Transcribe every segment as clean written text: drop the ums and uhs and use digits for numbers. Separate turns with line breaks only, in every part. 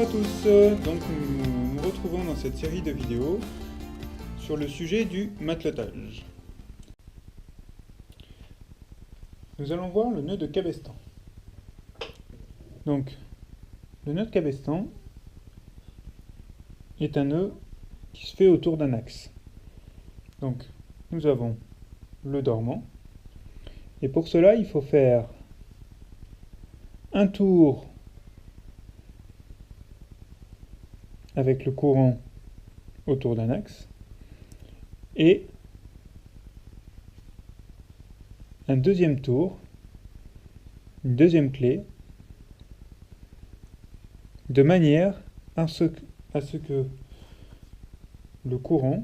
à tous, donc nous nous retrouvons dans cette série de vidéos sur le sujet du matelotage. Nous allons voir le nœud de cabestan. Donc, le nœud de cabestan est un nœud qui se fait autour d'un axe. Donc, nous avons le dormant, et pour cela, il faut faire un tour avec le courant autour d'un axe et un deuxième tour, une deuxième clé, de manière à ce que le courant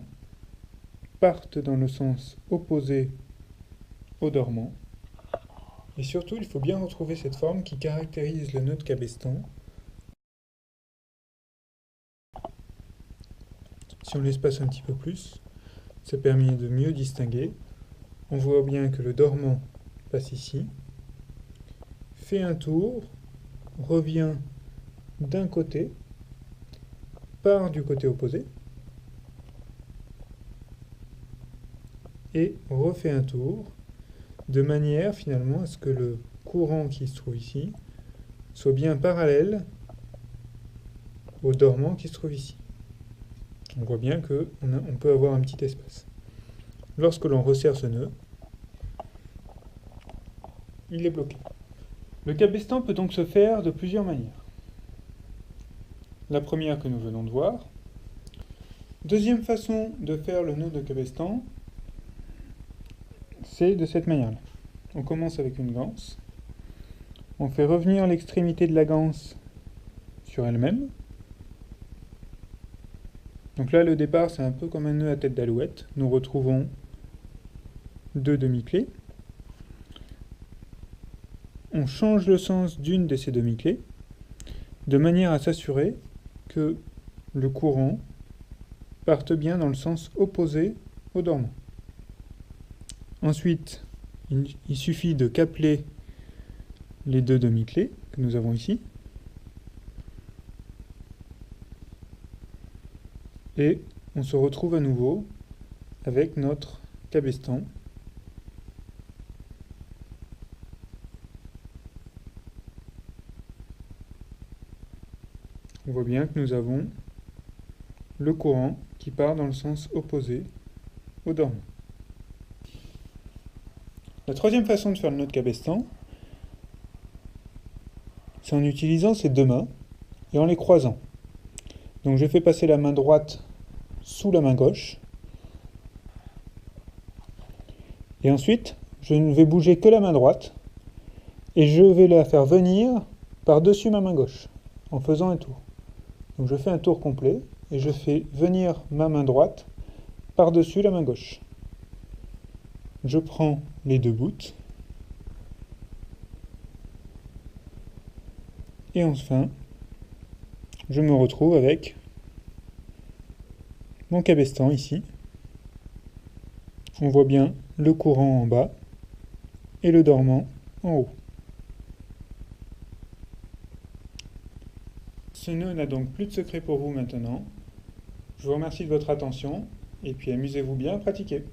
parte dans le sens opposé au dormant. Et surtout, il faut bien retrouver cette forme qui caractérise le nœud de cabestan. Si on l'espace un petit peu plus, ça permet de mieux distinguer. On voit bien que le dormant passe ici, fait un tour, revient d'un côté, part du côté opposé, et refait un tour, de manière finalement à ce que le courant qui se trouve ici soit bien parallèle au dormant qui se trouve ici. On voit bien qu'on peut avoir un petit espace. Lorsque l'on resserre ce nœud, il est bloqué. Le cabestan peut donc se faire de plusieurs manières. La première que nous venons de voir. Deuxième façon de faire le nœud de cabestan, c'est de cette manière-là. On commence avec une ganse. On fait revenir l'extrémité de la ganse sur elle-même. Donc là, le départ, c'est un peu comme un nœud à tête d'alouette. Nous retrouvons deux demi-clés. On change le sens d'une de ces demi-clés, de manière à s'assurer que le courant parte bien dans le sens opposé au dormant. Ensuite, il suffit de capeler les deux demi-clés que nous avons ici. Et on se retrouve à nouveau avec notre cabestan. On voit bien que nous avons le courant qui part dans le sens opposé au dormant. La troisième façon de faire le nœud de cabestan, c'est en utilisant ces deux mains et en les croisant. Donc je fais passer la main droite sous la main gauche. Et ensuite, je ne vais bouger que la main droite. Et je vais la faire venir par-dessus ma main gauche, en faisant un tour. Donc je fais un tour complet, et je fais venir ma main droite par-dessus la main gauche. Je prends les deux bouts. Et enfin, je me retrouve avec mon cabestan ici. On voit bien le courant en bas et le dormant en haut. Ce nœud n'a donc plus de secret pour vous maintenant. Je vous remercie de votre attention et puis amusez-vous bien à pratiquer.